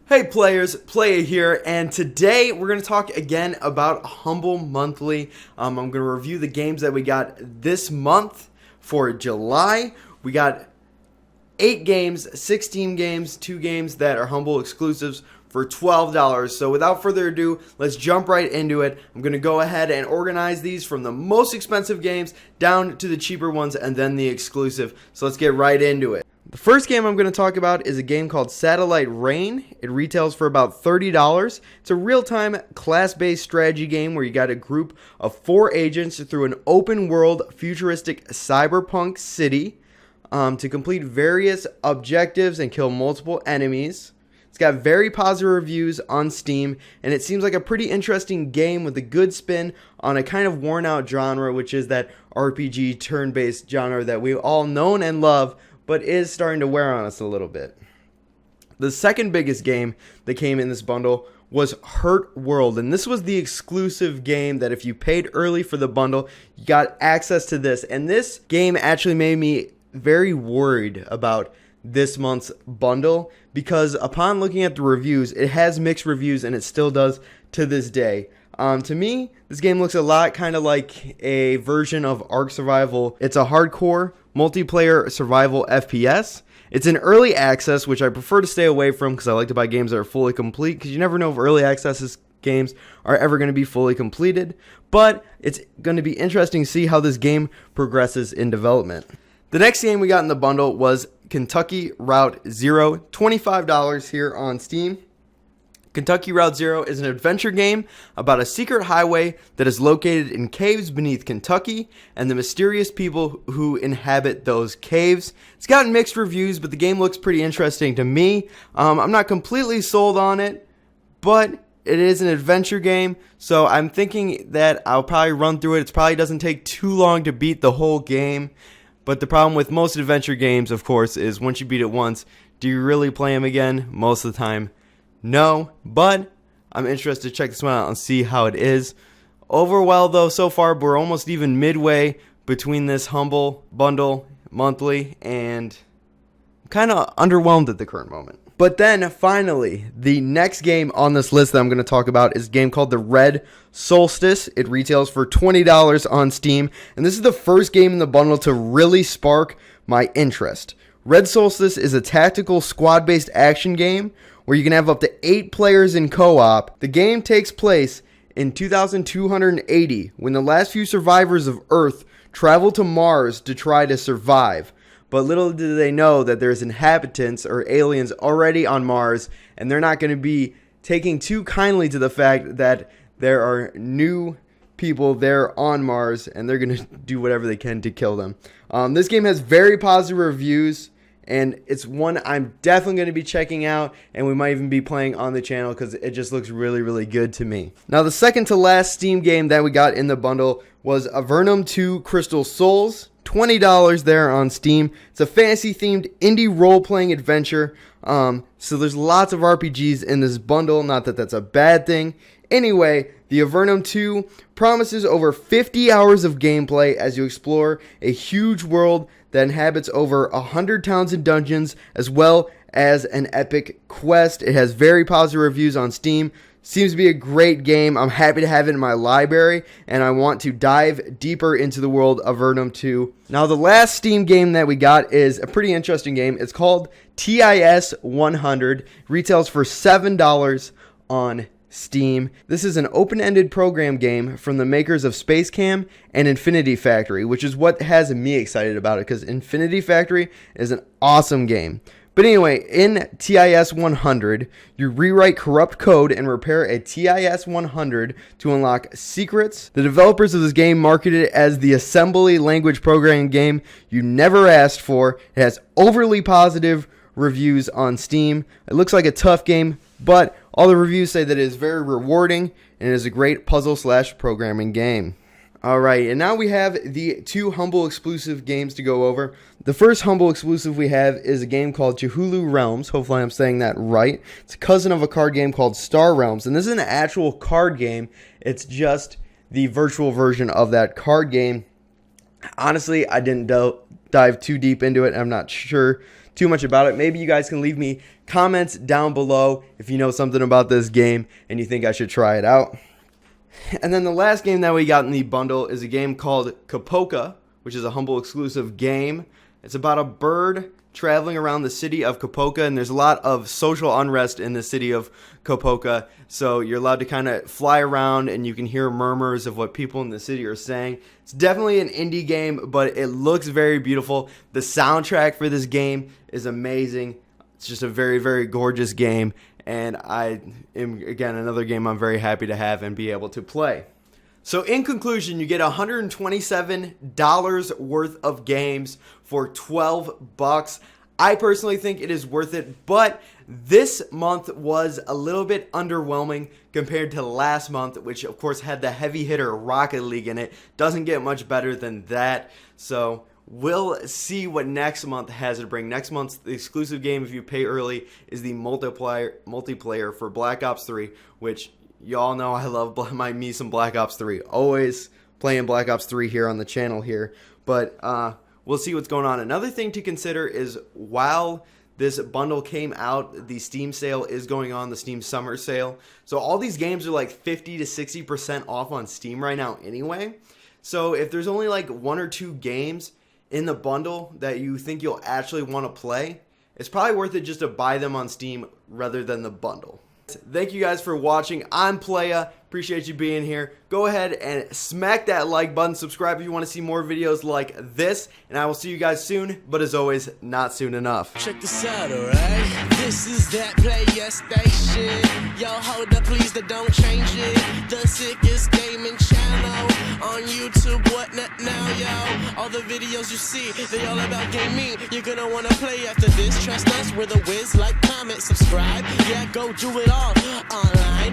Hey players, Playah here, and today we're going to talk again about Humble Monthly. I'm going to review the games that we got this month for July. We got 8 games, 16 games, 2 games that are Humble exclusives for $12. So without further ado, let's jump right into it. I'm going to go ahead and organize these from the most expensive games down to the cheaper ones and then the exclusive. So let's get right into it. The first game I'm going to talk about is a game called Satellite Reign. It retails for about $30. It's a real-time class-based strategy game where you got a group of 4 agents through an open-world futuristic cyberpunk city to complete various objectives and kill multiple enemies. It's got very positive reviews on Steam, and it seems like a pretty interesting game with a good spin on a kind of worn-out genre, which is that RPG turn-based genre that we've all known and love, but is starting to wear on us a little bit. The second biggest game that came in this bundle was Hurt World, and this was the exclusive game that if you paid early for the bundle, you got access to this. And this game actually made me very worried about this month's bundle because upon looking at the reviews, it has mixed reviews and it still does to this day. To me, this game looks a lot kind of like a version of Ark Survival. It's a hardcore multiplayer survival FPS. It's in early access, which I prefer to stay away from because I like to buy games that are fully complete because you never know if early access games are ever going to be fully completed. But it's going to be interesting to see how this game progresses in development. The next game we got in the bundle was Kentucky Route Zero, $25 here on Steam. Kentucky Route Zero is an adventure game about a secret highway that is located in caves beneath Kentucky and the mysterious people who inhabit those caves. It's gotten mixed reviews, but the game looks pretty interesting to me. I'm not completely sold on it, but it is an adventure game, so I'm thinking that I'll probably run through it. It probably doesn't take too long to beat the whole game, but the problem with most adventure games, of course, is once you beat it once, do you really play them again? Most of the time, no, but I'm interested to check this one out and see how it is. Overall, though, so far, we're almost even midway between this Humble Bundle Monthly, and I'm kind of underwhelmed at the current moment. But then, finally, the next game on this list that I'm going to talk about is a game called The Red Solstice. It retails for $20 on Steam, and this is the first game in the bundle to really spark my interest. Red Solstice is a tactical squad-based action game where you can have up to 8 players in co-op. The game takes place in 2280, when the last few survivors of Earth travel to Mars to try to survive. But little do they know that there's inhabitants or aliens already on Mars, and they're not going to be taking too kindly to the fact that there are new people there on Mars, and they're going to do whatever they can to kill them. This game has very positive reviews, and it's one I'm definitely going to be checking out, and we might even be playing on the channel because it just looks really, really good to me. Now, the second to last Steam game that we got in the bundle was Averna 2 Crystal Souls, $20 there on Steam. It's a fantasy-themed indie role-playing adventure, so there's lots of RPGs in this bundle, not that that's a bad thing. Anyway, the Averna 2 promises over 50 hours of gameplay as you explore a huge world that inhabits over 100 towns and dungeons, as well as an epic quest. It has very positive reviews on Steam. Seems to be a great game. I'm happy to have it in my library, and I want to dive deeper into the world of Averna 2. Now, the last Steam game that we got is a pretty interesting game. It's called TIS 100. Retails for $7 on Steam. This is an open-ended program game from the makers of Space Cam and Infinity Factory, which is what has me excited about it, because Infinity Factory is an awesome game. But anyway, in TIS 100, you rewrite corrupt code and repair a TIS 100 to unlock secrets. The developers of this game marketed it as the assembly language programming game you never asked for. It has overly positive reviews on Steam. It looks like a tough game, but all the reviews say that it is very rewarding and it is a great puzzle/programming game. Alright, and now we have the 2 Humble exclusive games to go over. The first Humble exclusive we have is a game called Cthulhu Realms. Hopefully I'm saying that right. It's a cousin of a card game called Star Realms, and this is an actual card game. It's just the virtual version of that card game. Honestly, I didn't dive too deep into it. I'm not sure too much about it. Maybe you guys can leave me comments down below if you know something about this game and you think I should try it out. And then the last game that we got in the bundle is a game called Kapooka, which is a Humble exclusive game. It's about a bird traveling around the city of Kapooka, and there's a lot of social unrest in the city of Kapooka, so you're allowed to kind of fly around and you can hear murmurs of what people in the city are saying. It's definitely an indie game, but it looks very beautiful. The soundtrack for this game is amazing. It's just a very, very gorgeous game, and I am, again, another game I'm very happy to have and be able to play. So in conclusion, you get $127 worth of games for $12. I personally think it is worth it, but this month was a little bit underwhelming compared to last month, which of course had the heavy hitter Rocket League in it. Doesn't get much better than that. So we'll see what next month has to bring. Next month's the exclusive game, if you pay early, is the multiplayer for Black Ops 3, which y'all know I love me some Black Ops 3. Always playing Black Ops 3 here on the channel here. But we'll see what's going on. Another thing to consider is while this bundle came out, the Steam sale is going on, the Steam summer sale. So all these games are like 50 to 60% off on Steam right now anyway. So if there's only like 1 or 2 games in the bundle that you think you'll actually want to play, it's probably worth it just to buy them on Steam rather than the bundle. Thank you guys for watching. I'm Playah. Appreciate you being here. Go ahead and smack that like button. Subscribe if you want to see more videos like this. And I will see you guys soon. But as always, not soon enough. Check this out, alright? This is that Playah station. Yo, hold up, please, don't change it. The sickest gaming channel on YouTube. What now, yo? All the videos you see, they all about gaming. You're gonna wanna play after this. Trust us, we're the whiz. Like, comment, subscribe. Yeah, go do it all.